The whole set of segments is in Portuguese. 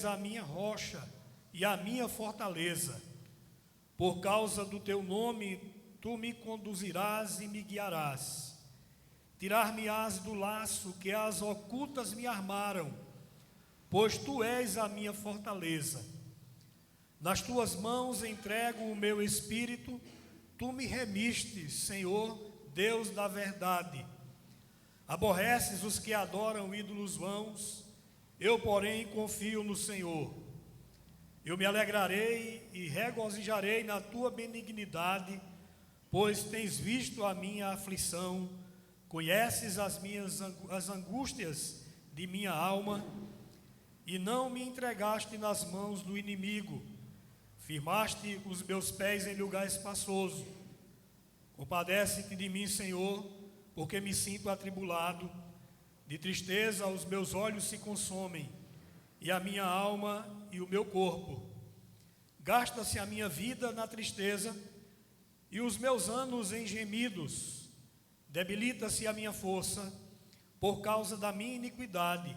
a minha rocha e a minha fortaleza. Por causa do teu nome, tu me conduzirás e me guiarás. Tirar-me-ás do laço que as ocultas me armaram, pois tu és a minha fortaleza. Nas tuas mãos entrego o meu espírito, tu me remiste, Senhor, Deus da verdade. Aborreces os que adoram ídolos vãos, eu, porém, confio no Senhor. Eu me alegrarei e regozijarei na tua benignidade, pois tens visto a minha aflição, conheces as angústias de minha alma, e não me entregaste nas mãos do inimigo, firmaste os meus pés em lugar espaçoso. Compadece-te de mim, Senhor, porque me sinto atribulado, de tristeza os meus olhos se consomem, e a minha alma e o meu corpo. Gasta-se a minha vida na tristeza, e os meus anos em gemidos. Debilita-se a minha força, por causa da minha iniquidade,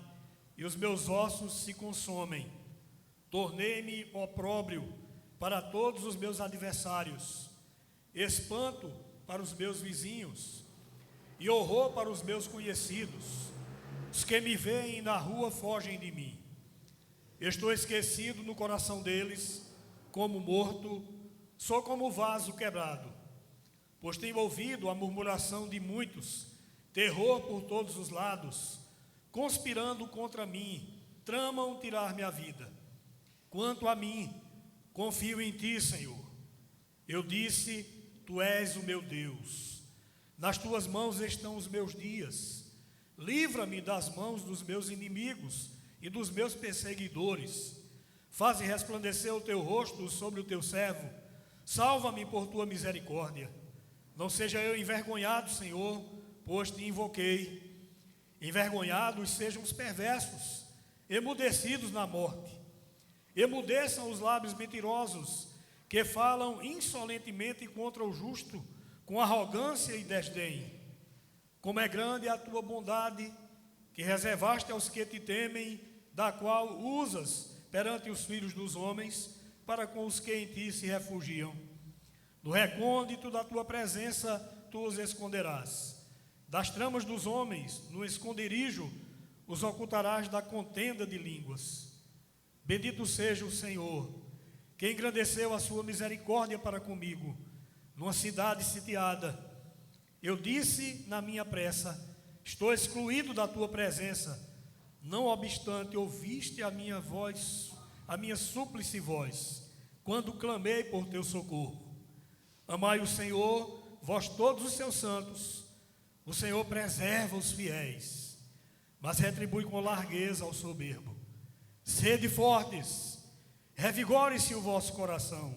e os meus ossos se consomem. Tornei-me opróbrio para todos os meus adversários, espanto para os meus vizinhos, e horror para os meus conhecidos. Os que me veem na rua fogem de mim. Estou esquecido no coração deles, como morto, sou como vaso quebrado. Pois tenho ouvido a murmuração de muitos, terror por todos os lados, conspirando contra mim, tramam tirar-me a vida. Quanto a mim, confio em ti, Senhor. Eu disse, tu és o meu Deus. Nas tuas mãos estão os meus dias. Livra-me das mãos dos meus inimigos e dos meus perseguidores. Faze resplandecer o teu rosto sobre o teu servo. Salva-me por tua misericórdia. Não seja eu envergonhado, Senhor, pois te invoquei. Envergonhados sejam os perversos, emudecidos na morte. Emudeçam os lábios mentirosos, que falam insolentemente contra o justo, com arrogância e desdém. Como é grande a tua bondade, que reservaste aos que te temem, da qual usas perante os filhos dos homens, para com os que em ti se refugiam. No recôndito da tua presença, tu os esconderás. Das tramas dos homens, no esconderijo, os ocultarás da contenda de línguas. Bendito seja o Senhor, que engrandeceu a sua misericórdia para comigo, numa cidade sitiada. Eu disse na minha pressa, estou excluído da tua presença. Não obstante, ouviste a minha voz, a minha súplice voz, quando clamei por teu socorro. Amai o Senhor, vós todos os seus santos. O Senhor preserva os fiéis, mas retribui com largueza ao soberbo. Sede fortes, revigore-se o vosso coração,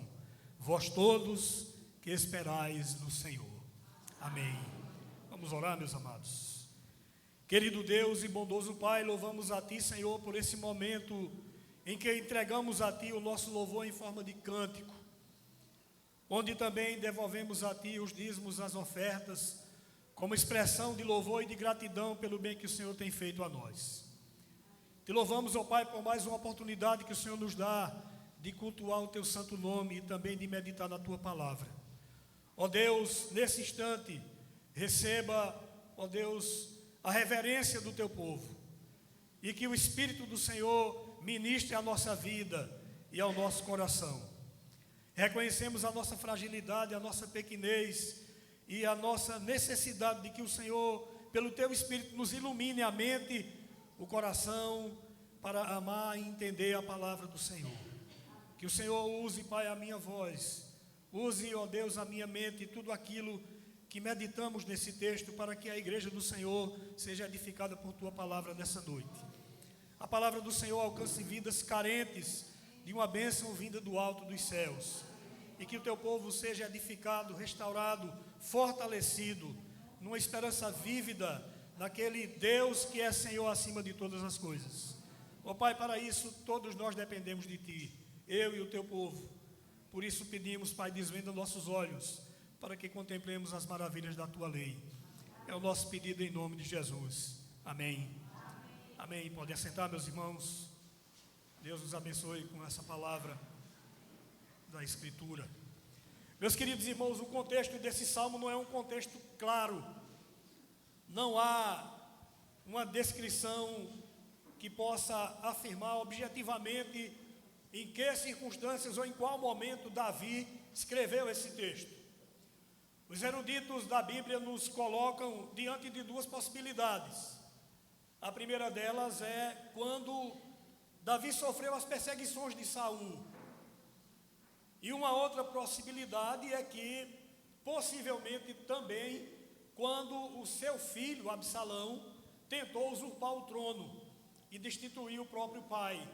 vós todos que esperais no Senhor. Amém. Vamos orar, meus amados. Querido Deus e bondoso Pai, louvamos a Ti, Senhor, por esse momento em que entregamos a Ti o nosso louvor em forma de cântico, onde também devolvemos a Ti os dízimos, as ofertas, como expressão de louvor e de gratidão pelo bem que o Senhor tem feito a nós. Te louvamos, ó Pai, por mais uma oportunidade que o Senhor nos dá de cultuar o Teu santo nome e também de meditar na Tua palavra. Ó Deus, nesse instante, receba, ó Deus, a reverência do Teu povo, e que o Espírito do Senhor ministre a nossa vida e ao nosso coração. Reconhecemos a nossa fragilidade, a nossa pequenez e a nossa necessidade de que o Senhor, pelo Teu Espírito, nos ilumine a mente, o coração, para amar e entender a palavra do Senhor. Que o Senhor use, Pai, a minha voz, use, ó Deus, a minha mente e tudo aquilo que meditamos nesse texto, para que a igreja do Senhor seja edificada por Tua palavra nessa noite. A palavra do Senhor alcance vidas carentes de uma bênção vinda do alto dos céus, e que o Teu povo seja edificado, restaurado, fortalecido, numa esperança vívida naquele Deus que é Senhor acima de todas as coisas. Ó Pai, para isso todos nós dependemos de Ti, eu e o Teu povo. Por isso pedimos, Pai, desvenda nossos olhos, para que contemplemos as maravilhas da Tua lei. É o nosso pedido em nome de Jesus. Amém. Amém. Podem assentar, meus irmãos. Deus nos abençoe com essa palavra da Escritura. Meus queridos irmãos, o contexto desse salmo não é um contexto claro. Não há uma descrição que possa afirmar objetivamente em que circunstâncias ou em qual momento Davi escreveu esse texto. Os eruditos da Bíblia nos colocam diante de duas possibilidades. A primeira delas é quando Davi sofreu as perseguições de Saul. E uma outra possibilidade é que, possivelmente também, quando o seu filho, Absalão, tentou usurpar o trono e destituir o próprio pai,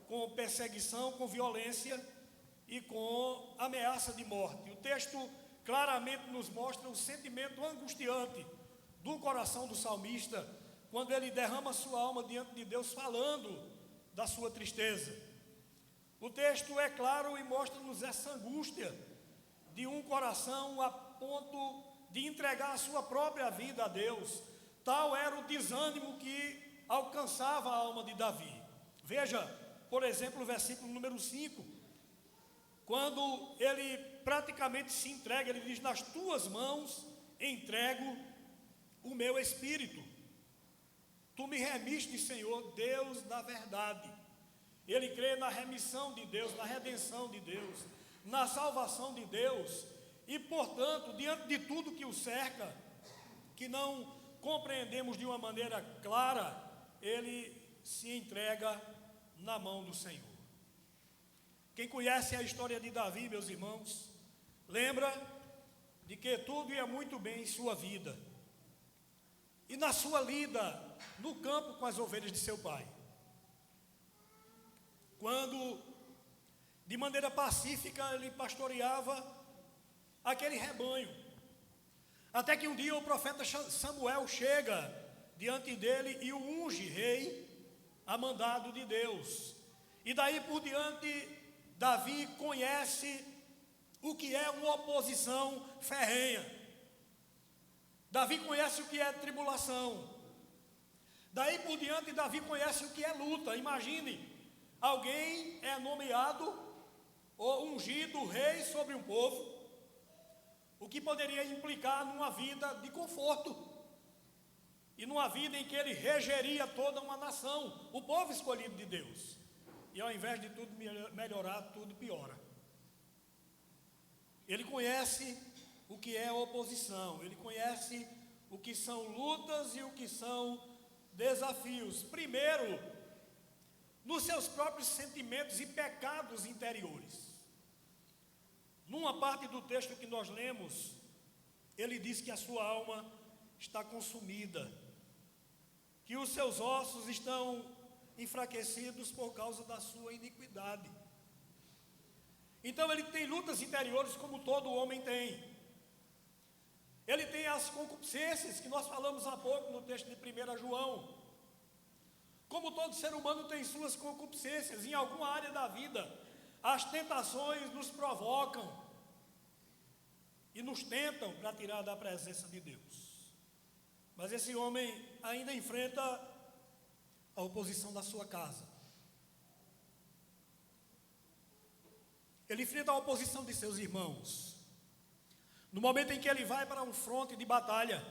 com perseguição, com violência e com ameaça de morte. O texto claramente nos mostra o sentimento angustiante do coração do salmista, quando ele derrama sua alma diante de Deus, falando da sua tristeza. O texto é claro e mostra-nos essa angústia de um coração a ponto de entregar a sua própria vida a Deus. Tal era o desânimo que alcançava a alma de Davi. Veja, por exemplo, o versículo número 5, quando ele praticamente se entrega, ele diz: nas tuas mãos entrego o meu espírito. Tu me remiste, Senhor, Deus da verdade. Ele crê na remissão de Deus, na redenção de Deus, na salvação de Deus, e portanto, diante de tudo que o cerca, que não compreendemos de uma maneira clara, ele se entrega na mão do Senhor. Quem conhece a história de Davi, meus irmãos, lembra de que tudo ia muito bem em sua vida, e na sua lida no campo com as ovelhas de seu pai, quando de maneira pacífica ele pastoreava aquele rebanho, até que um dia o profeta Samuel chega diante dele e o unge rei a mandado de Deus. E daí por diante Davi conhece o que é uma oposição ferrenha. Davi conhece o que é tribulação. Daí por diante Davi conhece o que é luta. Imagine, alguém é nomeado ou ungido rei sobre um povo, o que poderia implicar numa vida de conforto e numa vida em que ele regeria toda uma nação, o povo escolhido de Deus. E ao invés de tudo melhorar, tudo piora. Ele conhece o que é oposição, ele conhece o que são lutas e o que são desafios. Primeiro, nos seus próprios sentimentos e pecados interiores. Numa parte do texto que nós lemos, ele diz que a sua alma está consumida, que os seus ossos estão enfraquecidos por causa da sua iniquidade. Então ele tem lutas interiores como todo homem tem. Ele tem as concupiscências que nós falamos há pouco no texto de 1 João. Como todo ser humano tem suas concupiscências, em alguma área da vida, as tentações nos provocam e nos tentam para tirar da presença de Deus. Mas esse homem ainda enfrenta a oposição da sua casa. Ele enfrenta a oposição de seus irmãos. No momento em que ele vai para um fronte de batalha,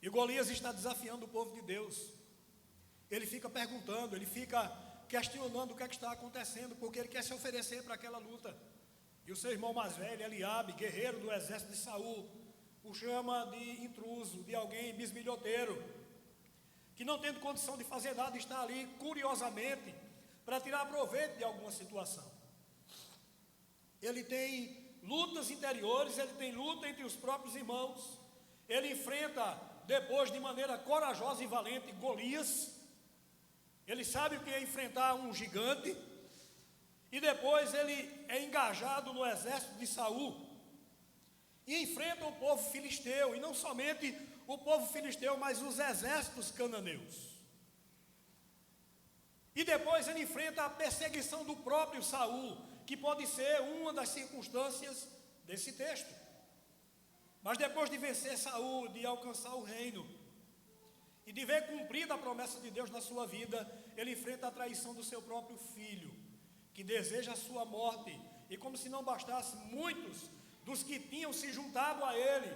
e Golias está desafiando o povo de Deus, ele fica perguntando, ele fica questionando o que é que está acontecendo, porque ele quer se oferecer para aquela luta. E o seu irmão mais velho, Eliabe, guerreiro do exército de Saul, o chama de intruso, de alguém bisbilhoteiro, que não tendo condição de fazer nada, está ali curiosamente para tirar proveito de alguma situação. Ele tem lutas interiores, ele tem luta entre os próprios irmãos, ele enfrenta depois de maneira corajosa e valente Golias, ele sabe o que é enfrentar um gigante, e depois ele é engajado no exército de Saul, e enfrenta o povo filisteu, e não somente o povo filisteu, mas os exércitos cananeus. E depois ele enfrenta a perseguição do próprio Saul, que pode ser uma das circunstâncias desse texto. Mas depois de vencer Saul, de alcançar o reino, e de ver cumprida a promessa de Deus na sua vida, ele enfrenta a traição do seu próprio filho, que deseja a sua morte. E como se não bastasse, muitos dos que tinham se juntado a ele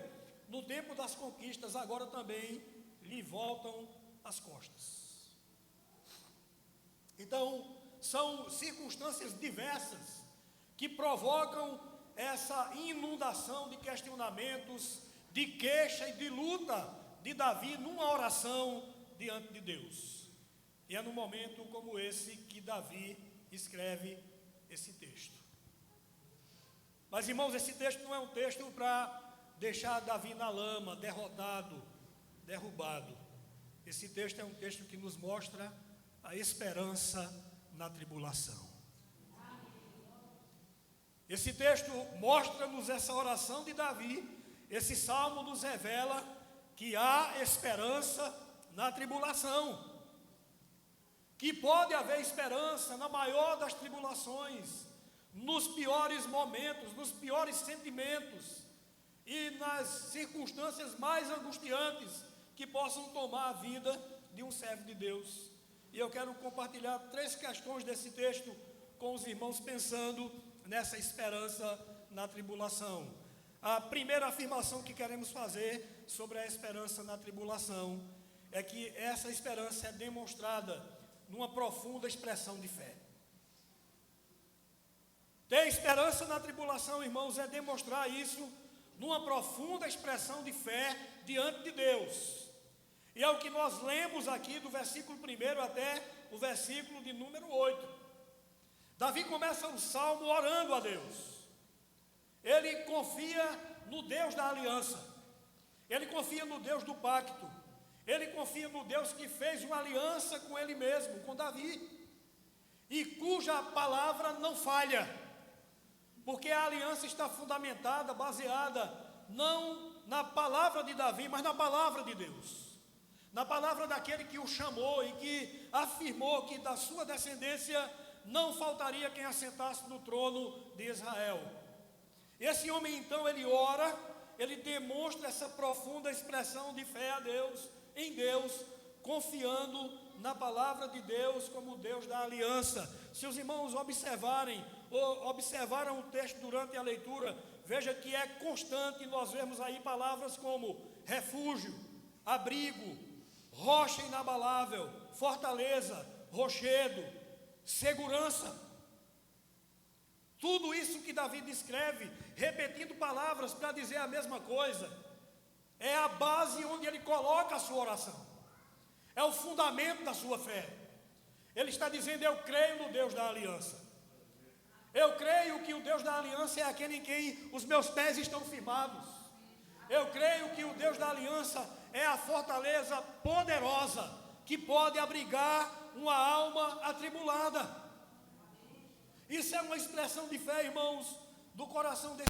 no tempo das conquistas, agora também lhe voltam as costas. Então, são circunstâncias diversas que provocam essa inundação de questionamentos, de queixa e de luta de Davi numa oração diante de Deus. E é num momento como esse que Davi escreve esse texto. Mas, irmãos, esse texto não é um texto para deixar Davi na lama, derrotado, derrubado. Esse texto é um texto que nos mostra a esperança na tribulação. Esse texto mostra-nos essa oração de Davi. Esse salmo nos revela que há esperança na tribulação, que pode haver esperança na maior das tribulações, nos piores momentos, nos piores sentimentos e nas circunstâncias mais angustiantes que possam tomar a vida de um servo de Deus. E eu quero compartilhar 3 questões desse texto com os irmãos, pensando nessa esperança na tribulação. A primeira afirmação que queremos fazer sobre a esperança na tribulação é que essa esperança é demonstrada numa profunda expressão de fé. Ter esperança na tribulação, irmãos, é demonstrar isso numa profunda expressão de fé diante de Deus. E é o que nós lemos aqui do versículo 1 até o versículo de número 8. Davi começa o salmo orando a Deus. Ele confia no Deus da aliança. Ele confia no Deus do pacto. Ele confia no Deus que fez uma aliança com ele mesmo, com Davi, e cuja palavra não falha, porque a aliança está fundamentada, baseada não na palavra de Davi, mas na palavra de Deus, na palavra daquele que o chamou e que afirmou que da sua descendência não faltaria quem assentasse no trono de Israel. Esse homem então, ele ora, ele demonstra essa profunda expressão de fé a Deus, em Deus, confiando na palavra de Deus como Deus da aliança. Se os irmãos observaram o texto durante a leitura, veja que é constante nós vemos aí palavras como refúgio, abrigo, rocha inabalável, fortaleza, rochedo, segurança. Tudo isso que Davi descreve, repetindo palavras para dizer a mesma coisa, é a base onde ele coloca a sua oração, é o fundamento da sua fé. Ele está dizendo: eu creio no Deus da aliança, eu creio que o Deus da aliança é aquele em quem os meus pés estão firmados, eu creio que o Deus da aliança é a fortaleza poderosa que pode abrigar uma alma atribulada. Isso é uma expressão de fé, irmãos, do coração desse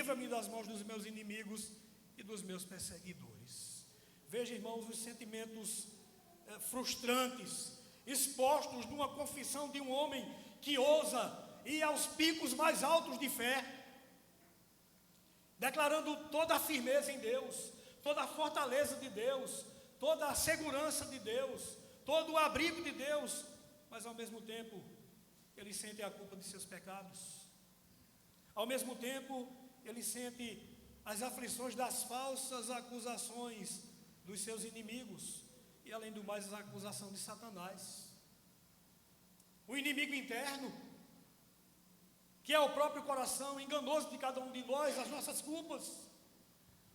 livra-me das mãos dos meus inimigos e dos meus perseguidores. Veja, irmãos, os sentimentos frustrantes, expostos numa confissão de um homem que ousa ir aos picos mais altos de fé, declarando toda a firmeza em Deus, toda a fortaleza de Deus, toda a segurança de Deus, todo o abrigo de Deus, mas ao mesmo tempo ele sente a culpa de seus pecados. Ao mesmo tempo ele sente as aflições das falsas acusações dos seus inimigos e, além do mais, a acusação de Satanás. O inimigo interno, que é o próprio coração enganoso de cada um de nós, as nossas culpas.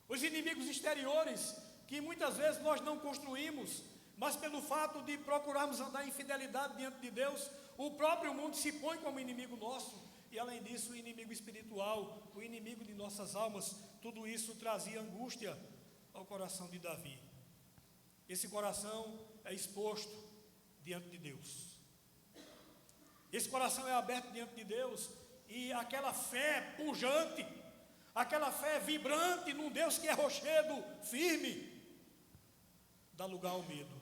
Os inimigos exteriores, que muitas vezes nós não construímos, mas pelo fato de procurarmos andar em fidelidade diante de Deus, o próprio mundo se põe como inimigo nosso. E além disso, o inimigo espiritual, o inimigo de nossas almas, tudo isso trazia angústia ao coração de Davi. Esse coração é exposto diante de Deus. Esse coração é aberto diante de Deus, e aquela fé pujante, aquela fé vibrante num Deus que é rochedo firme, dá lugar ao medo.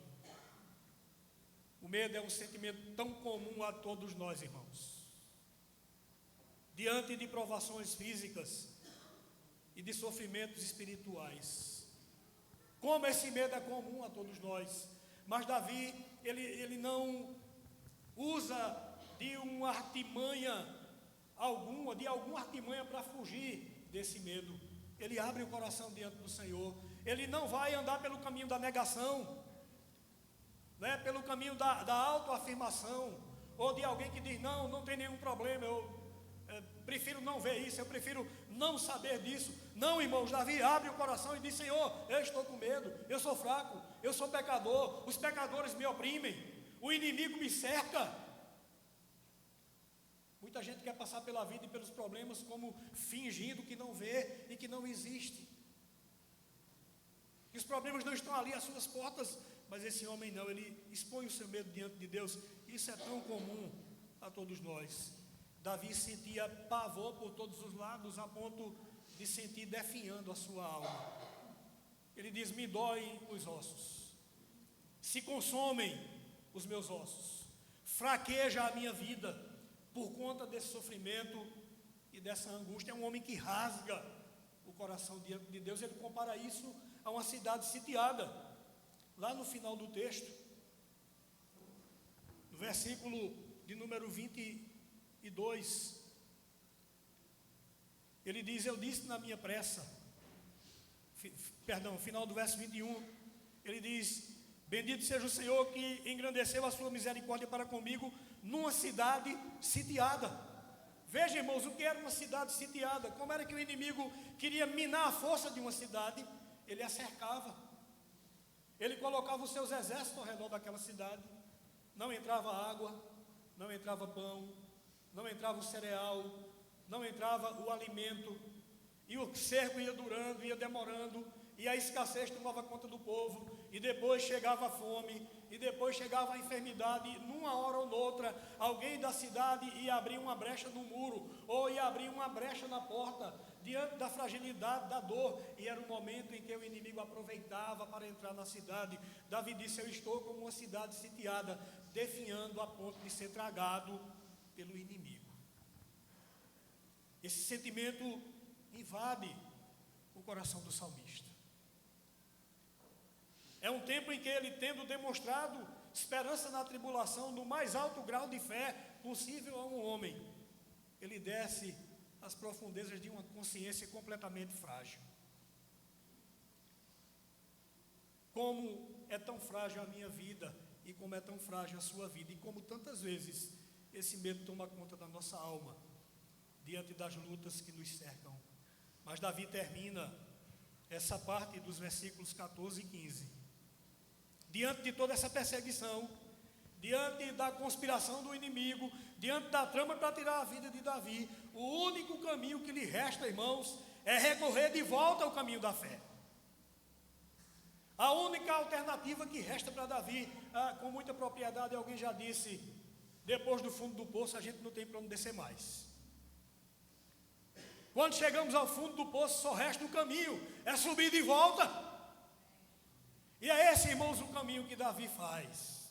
O medo é um sentimento tão comum a todos nós, irmãos. Diante de provações físicas e de sofrimentos espirituais, como esse medo é comum a todos nós. Mas Davi, ele não usa de uma artimanha alguma artimanha para fugir desse medo. Ele abre o coração diante do Senhor. Ele não vai andar pelo caminho da negação, né? Pelo caminho da autoafirmação, ou de alguém que diz, não tem nenhum problema, eu prefiro não ver isso, eu prefiro não saber disso. Não, irmãos, Davi abre o coração e diz, Senhor, eu estou com medo, eu sou fraco, eu sou pecador, os pecadores me oprimem, o inimigo me cerca. Muita gente quer passar pela vida e pelos problemas como fingindo que não vê e que não existe, que os problemas não estão ali às suas portas. Mas esse homem não, ele expõe o seu medo diante de Deus. Isso é tão comum a todos nós. Davi sentia pavor por todos os lados, a ponto de sentir definhando a sua alma. Ele diz, me doem os ossos, se consomem os meus ossos, fraqueja a minha vida por conta desse sofrimento e dessa angústia. É um homem que rasga o coração diante de Deus. Ele compara isso a uma cidade sitiada. Lá no final do texto, no versículo de número 22, ele diz, eu disse na minha pressa, final do verso 21, ele diz, bendito seja o Senhor que engrandeceu a sua misericórdia para comigo numa cidade sitiada. Veja, irmãos, o que era uma cidade sitiada, como era que o inimigo queria minar a força de uma cidade. Ele a cercava. Ele colocava os seus exércitos ao redor daquela cidade. Não entrava água, não entrava pão, não entrava o cereal, não entrava o alimento. E o cerco ia durando, ia demorando, e a escassez tomava conta do povo. E depois chegava a fome, e depois chegava a enfermidade. E numa hora ou noutra, alguém da cidade ia abrir uma brecha no muro, ou ia abrir uma brecha na porta, diante da fragilidade, da dor. E era o momento em que o inimigo aproveitava para entrar na cidade. Davi disse, eu estou como uma cidade sitiada, definhando a ponto de ser tragado pelo inimigo. Esse sentimento invade o coração do salmista. É um tempo em que ele, tendo demonstrado esperança na tribulação, no mais alto grau de fé possível a um homem, ele desce às profundezas de uma consciência completamente frágil. Como é tão frágil a minha vida, e como é tão frágil a sua vida, e como tantas vezes esse medo toma conta da nossa alma, diante das lutas que nos cercam. Mas Davi termina essa parte dos versículos 14 e 15. Diante de toda essa perseguição, diante da conspiração do inimigo, diante da trama para tirar a vida de Davi, o único caminho que lhe resta, irmãos, é recorrer de volta ao caminho da fé. A única alternativa que resta para Davi, com muita propriedade, alguém já disse, depois do fundo do poço a gente não tem para onde descer mais. Quando chegamos ao fundo do poço, só resta o caminho, é subir de volta. E é esse, irmãos, o caminho que Davi faz.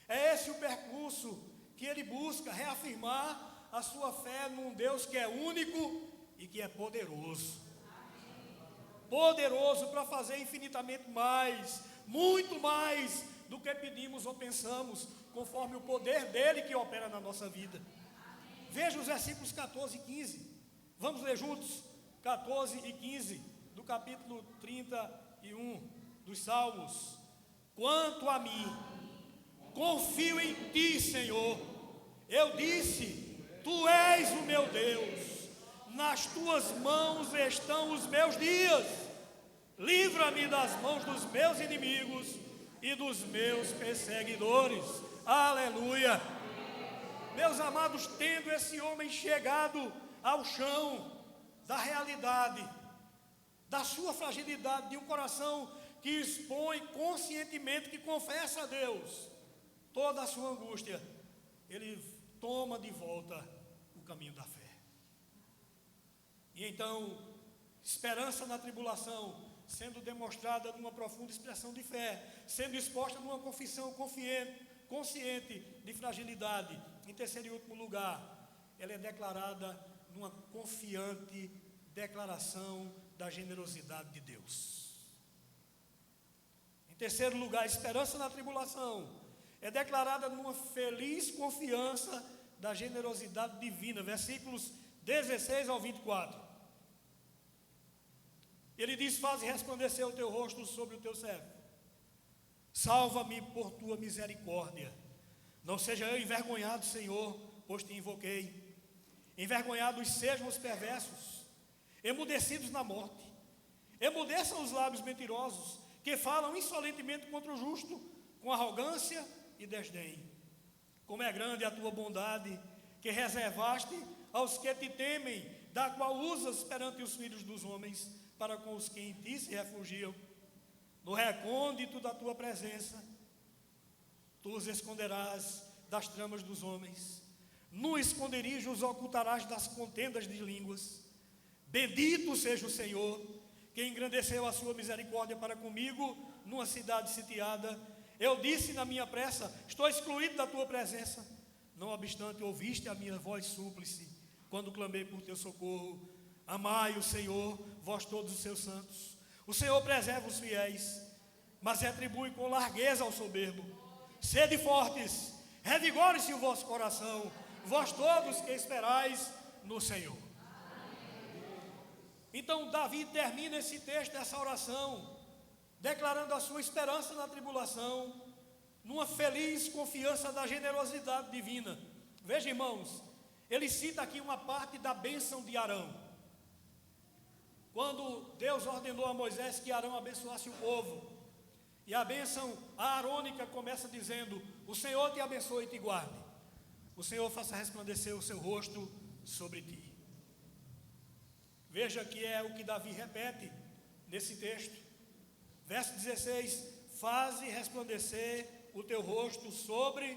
É esse o percurso que ele busca reafirmar a sua fé num Deus que é único e que é poderoso. Poderoso para fazer infinitamente mais, muito mais do que pedimos ou pensamos, conforme o poder dele que opera na nossa vida. Veja os versículos 14 e 15. Vamos ler juntos? 14 e 15 do capítulo 31 dos Salmos. Quanto a mim, confio em ti, Senhor. Eu disse, tu és o meu Deus. Nas tuas mãos estão os meus dias. Livra-me das mãos dos meus inimigos e dos meus perseguidores. Aleluia. Meus amados, tendo esse homem chegado ao chão da realidade, da sua fragilidade, de um coração que expõe conscientemente, que confessa a Deus toda a sua angústia, ele toma de volta o caminho da fé. E então, esperança na tribulação, sendo demonstrada numa profunda expressão de fé, sendo exposta numa confissão consciente de fragilidade. Em terceiro e último lugar, ela é declarada numa confiante declaração da generosidade de Deus. Em terceiro lugar, esperança na tribulação é declarada numa feliz confiança da generosidade divina. Versículos 16 ao 24. Ele diz, faze resplandecer o teu rosto sobre o teu servo. Salva-me por tua misericórdia. Não seja eu envergonhado, Senhor, pois te invoquei. Envergonhados sejam os perversos, emudecidos na morte. Emudeçam os lábios mentirosos, que falam insolentemente contra o justo, com arrogância e desdém. Como é grande a tua bondade, que reservaste aos que te temem, da qual usas perante os filhos dos homens, para com os que em ti se refugiam. No recôndito da tua presença, tu os esconderás das tramas dos homens. No esconderijo os ocultarás das contendas de línguas. Bendito seja o Senhor, que engrandeceu a sua misericórdia para comigo numa cidade sitiada. Eu disse na minha pressa, estou excluído da tua presença. Não obstante, ouviste a minha voz súplice, quando clamei por teu socorro. Amai o Senhor, vós todos os seus santos. O Senhor preserva os fiéis, mas retribui com largueza ao soberbo. Sede fortes, revigore-se o vosso coração, vós todos que esperais no Senhor. Então Davi termina esse texto, essa oração, declarando a sua esperança na tribulação, numa feliz confiança da generosidade divina. Veja, irmãos, ele cita aqui uma parte da bênção de Arão. Quando Deus ordenou a Moisés que Arão abençoasse o povo, e a bênção arônica começa dizendo, o Senhor te abençoe e te guarde, o Senhor faça resplandecer o seu rosto sobre ti. Veja que é o que Davi repete nesse texto, verso 16, faze resplandecer o teu rosto sobre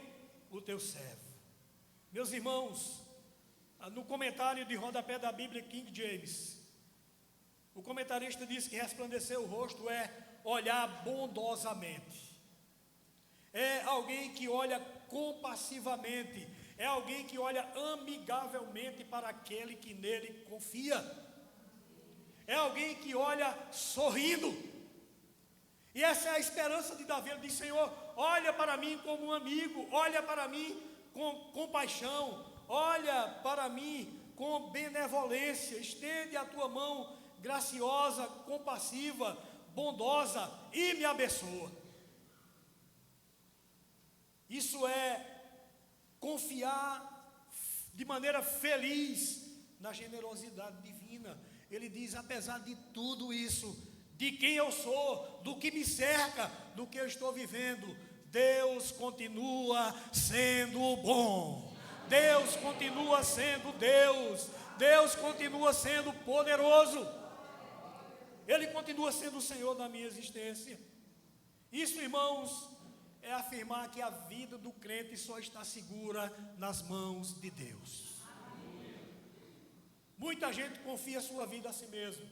o teu servo. Meus irmãos, no comentário de rodapé da Bíblia King James, o comentarista diz que resplandecer o rosto é olhar bondosamente, é alguém que olha compassivamente, é alguém que olha amigavelmente para aquele que nele confia, é alguém que olha sorrindo. E essa é a esperança de Davi. Ele diz, Senhor, olha para mim como um amigo, olha para mim com compaixão, olha para mim com benevolência, estende a tua mão graciosa, compassiva, bondosa e me abençoa. Isso é confiar de maneira feliz na generosidade divina. Ele diz, apesar de tudo isso, de quem eu sou, do que me cerca, do que eu estou vivendo, Deus continua sendo bom. Deus continua sendo Deus. Deus continua sendo poderoso. Ele continua sendo o Senhor da minha existência. Isso, irmãos, é afirmar que a vida do crente só está segura nas mãos de Deus. Muita gente confia sua vida a si mesmo,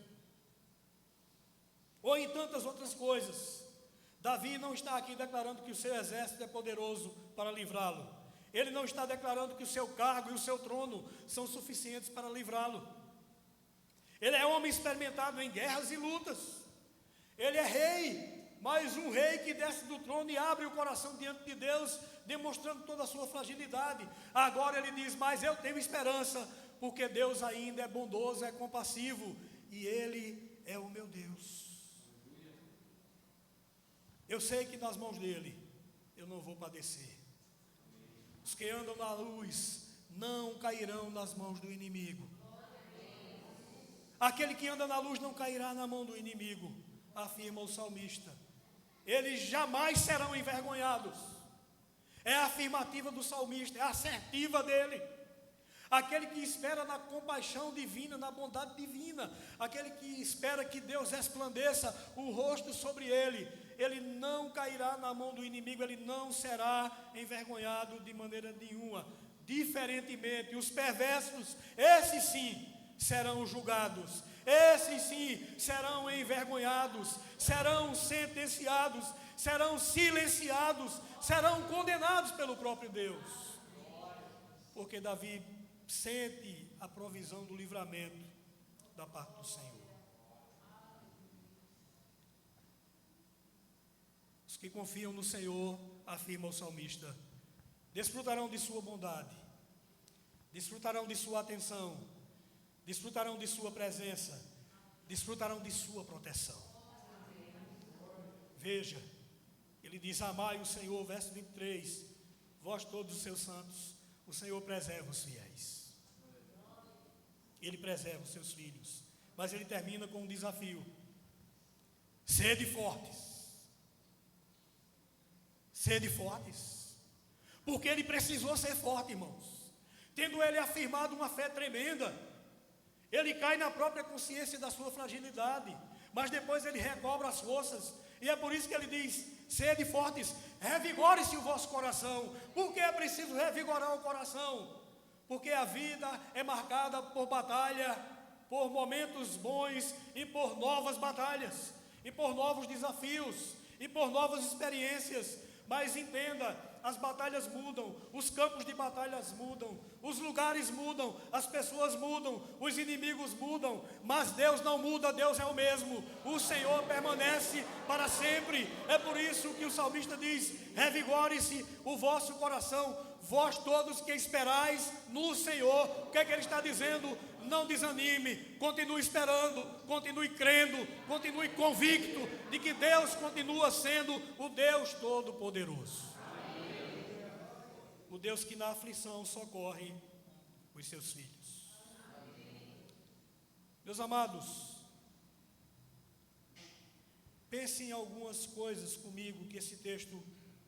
ou em tantas outras coisas. Davi não está aqui declarando que o seu exército é poderoso para livrá-lo. Ele não está declarando que o seu cargo e o seu trono são suficientes para livrá-lo. Ele é homem experimentado em guerras e lutas. Ele é rei, mas um rei que desce do trono e abre o coração diante de Deus, demonstrando toda a sua fragilidade. Agora ele diz: mas eu tenho esperança, porque Deus ainda é bondoso, é compassivo, e Ele é o meu Deus. Eu sei que nas mãos dEle eu não vou padecer. Os que andam na luz não cairão nas mãos do inimigo. Aquele que anda na luz não cairá na mão do inimigo, afirma o salmista. Eles jamais serão envergonhados. É a afirmativa do salmista, é a assertiva dele. Aquele que espera na compaixão divina, na bondade divina, aquele que espera que Deus resplandeça o rosto sobre ele, ele não cairá na mão do inimigo, ele não será envergonhado de maneira nenhuma. Diferentemente, os perversos, esses sim, serão julgados, esses sim serão envergonhados, serão sentenciados, serão silenciados, serão condenados pelo próprio Deus. Porque Davi sente a provisão do livramento da parte do Senhor. Os que confiam no Senhor, afirma o salmista, desfrutarão de sua bondade, desfrutarão de sua atenção, desfrutarão de sua presença, desfrutarão de sua proteção. Veja, ele diz: amai o Senhor, verso 23, vós todos os seus santos, o Senhor preserva os fiéis. Ele preserva os seus filhos. Mas ele termina com um desafio: sede fortes. Sede fortes. Porque ele precisou ser forte, irmãos. Tendo ele afirmado uma fé tremenda, ele cai na própria consciência da sua fragilidade, mas depois ele recobra as forças. E é por isso que ele diz: sede fortes, revigore-se o vosso coração. Por que é preciso revigorar o coração? Porque a vida é marcada por batalha, por momentos bons e por novas batalhas, e por novos desafios, e por novas experiências. Mas entenda, as batalhas mudam, os campos de batalhas mudam, os lugares mudam, as pessoas mudam, os inimigos mudam, mas Deus não muda, Deus é o mesmo, o Senhor permanece para sempre. É por isso que o salmista diz: revigore-se o vosso coração, vós todos que esperais no Senhor. O que é que ele está dizendo? Não desanime, continue esperando, continue crendo, continue convicto de que Deus continua sendo o Deus Todo-Poderoso. O Deus que na aflição socorre os seus filhos. Meus amados, pense em algumas coisas comigo que esse texto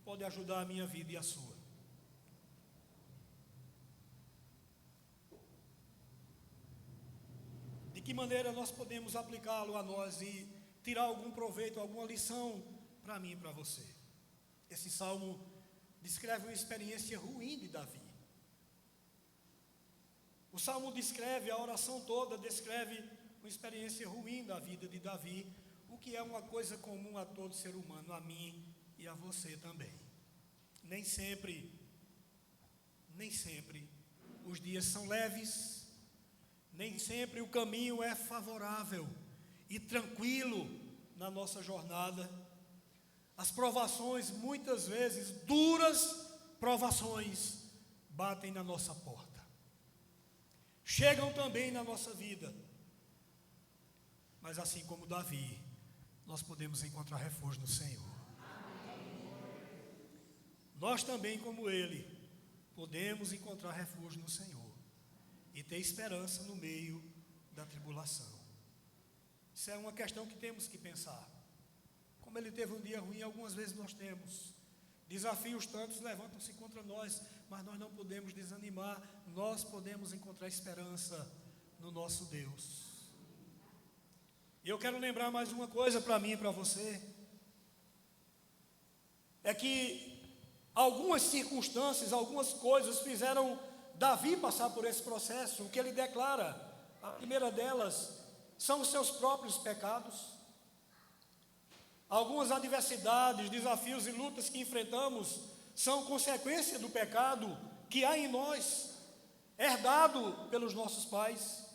pode ajudar a minha vida e a sua. De que maneira nós podemos aplicá-lo a nós e tirar algum proveito, alguma lição para mim e para você? Esse salmo descreve uma experiência ruim de Davi. O salmo descreve, a oração toda descreve uma experiência ruim da vida de Davi, o que é uma coisa comum a todo ser humano, a mim e a você também. Nem sempre os dias são leves, nem sempre o caminho é favorável e tranquilo na nossa jornada. As provações, muitas vezes, duras provações, batem na nossa porta. Chegam também na nossa vida. Mas assim como Davi, nós podemos encontrar refúgio no Senhor. Nós também, como ele, podemos encontrar refúgio no Senhor e ter esperança no meio da tribulação. Isso é uma questão que temos que pensar. Como ele teve um dia ruim, algumas vezes nós temos. Desafios tantos levantam-se contra nós, mas nós não podemos desanimar, nós podemos encontrar esperança no nosso Deus. E eu quero lembrar mais uma coisa para mim e para você, é que algumas circunstâncias, algumas coisas fizeram Davi passar por esse processo. O que ele declara A primeira delas são os seus próprios pecados. Algumas adversidades, desafios e lutas que enfrentamos são consequência do pecado que há em nós, herdado pelos nossos pais.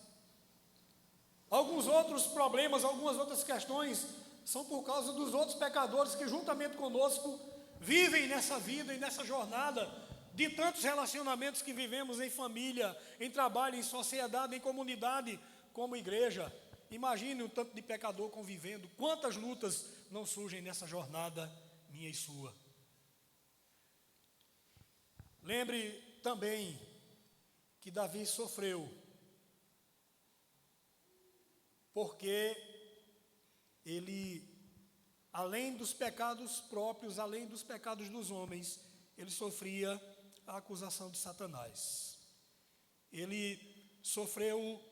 Alguns outros problemas, algumas outras questões são por causa dos outros pecadores que juntamente conosco vivem nessa vida e nessa jornada de tantos relacionamentos que vivemos em família, em trabalho, em sociedade, em comunidade, como igreja. Imagine o tanto de pecador convivendo, quantas lutas não surgem nessa jornada minha e sua. Lembre também que Davi sofreu, porque ele, além dos pecados próprios, além dos pecados dos homens, ele sofria a acusação de Satanás. Ele sofreu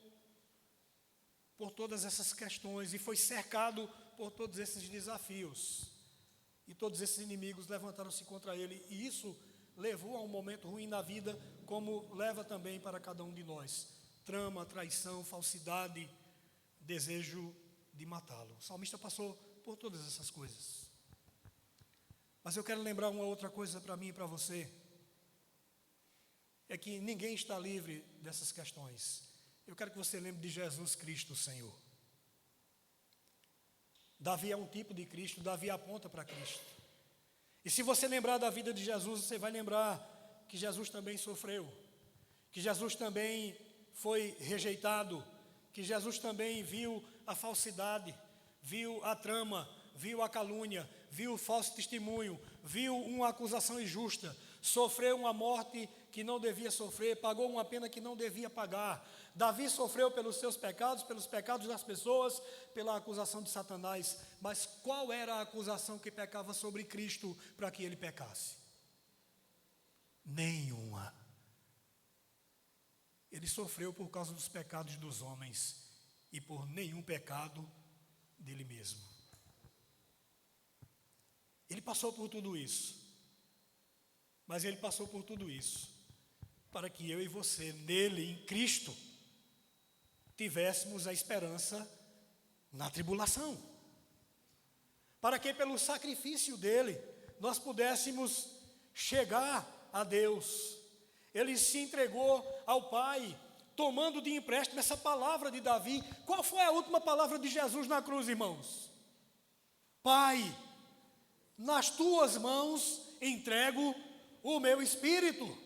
por todas essas questões e foi cercado por todos esses desafios. E todos esses inimigos levantaram-se contra ele, e isso levou a um momento ruim na vida, como leva também para cada um de nós. Trama, traição, falsidade, desejo de matá-lo. O salmista passou por todas essas coisas. Mas eu quero lembrar uma outra coisa para mim e para você. É que ninguém está livre dessas questões. Eu quero que você lembre de Jesus Cristo, o Senhor. Davi é um tipo de Cristo, Davi aponta para Cristo. E se você lembrar da vida de Jesus, você vai lembrar que Jesus também sofreu, que Jesus também foi rejeitado, que Jesus também viu a falsidade, viu a trama, viu a calúnia, viu o falso testemunho, viu uma acusação injusta, sofreu uma morte que não devia sofrer, pagou uma pena que não devia pagar. Davi sofreu pelos seus pecados, pelos pecados das pessoas, pela acusação de Satanás. Mas qual era a acusação que pecava sobre Cristo para que ele pecasse? Nenhuma. Ele sofreu por causa dos pecados dos homens e por nenhum pecado dele mesmo. Ele passou por tudo isso. Mas ele passou por tudo isso para que eu e você, nele, em Cristo, tivéssemos a esperança na tribulação. Para que pelo sacrifício dele, nós pudéssemos chegar a Deus. Ele se entregou ao Pai, tomando de empréstimo essa palavra de Davi. Qual foi a última palavra de Jesus na cruz, irmãos? Pai, nas tuas mãos entrego o meu espírito.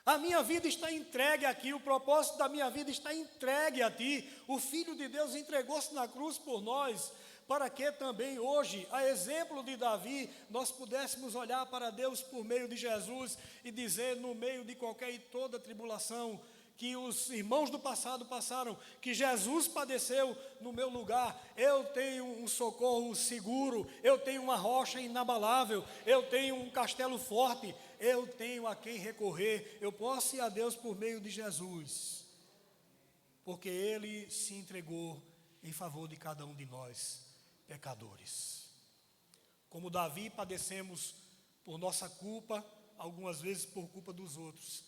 A minha vida está entregue aqui, o propósito da minha vida está entregue a ti. O Filho de Deus entregou-se na cruz por nós, para que também hoje, a exemplo de Davi, nós pudéssemos olhar para Deus por meio de Jesus e dizer, no meio de qualquer e toda tribulação que os irmãos do passado passaram, que Jesus padeceu no meu lugar, eu tenho um socorro seguro, eu tenho uma rocha inabalável, eu tenho um castelo forte, eu tenho a quem recorrer, eu posso ir a Deus por meio de Jesus, porque Ele se entregou em favor de cada um de nós, pecadores. Como Davi, padecemos por nossa culpa, algumas vezes por culpa dos outros,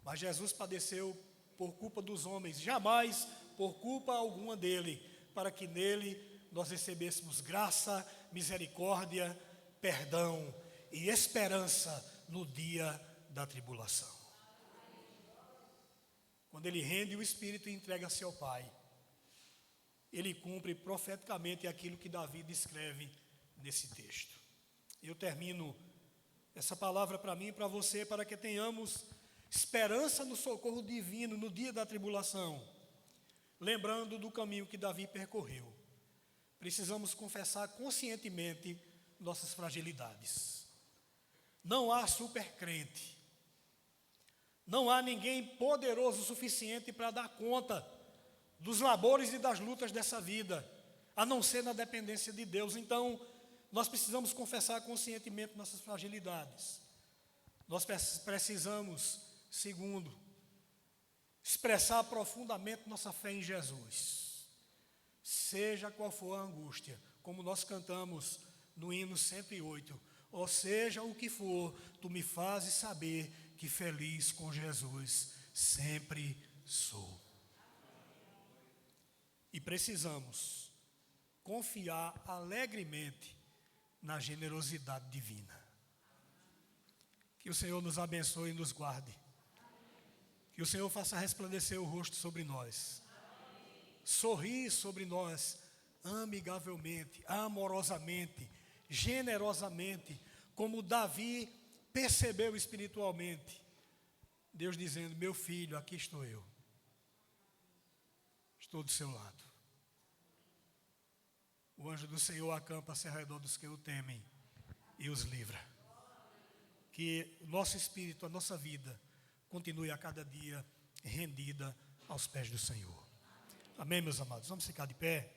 mas Jesus padeceu por culpa dos homens, jamais por culpa alguma dele, para que nele nós recebêssemos graça, misericórdia, perdão e esperança no dia da tribulação. Quando ele rende o Espírito e entrega-se ao Pai, ele cumpre profeticamente aquilo que Davi descreve nesse texto. Eu termino essa palavra para mim e para você, para que tenhamos esperança no socorro divino no dia da tribulação, lembrando do caminho que Davi percorreu. Precisamos confessar conscientemente nossas fragilidades. Não há supercrente, não há ninguém poderoso o suficiente para dar conta dos labores e das lutas dessa vida, a não ser na dependência de Deus. Então, nós precisamos confessar conscientemente nossas fragilidades. Nós precisamos, segundo, expressar profundamente nossa fé em Jesus, seja qual for a angústia, como nós cantamos no hino 108, ou seja o que for, tu me fazes saber que feliz com Jesus sempre sou. e precisamos confiar alegremente na generosidade divina. Que o Senhor nos abençoe e nos guarde. Que o Senhor faça resplandecer o rosto sobre nós. Sorrir sobre nós amigavelmente, amorosamente, generosamente, como Davi percebeu espiritualmente. Deus dizendo: meu filho, aqui estou eu. Estou do seu lado. O anjo do Senhor acampa-se ao redor dos que o temem e os livra. Que o nosso espírito, a nossa vida, continue a cada dia rendida aos pés do Senhor. Amém, meus amados? Vamos ficar de pé.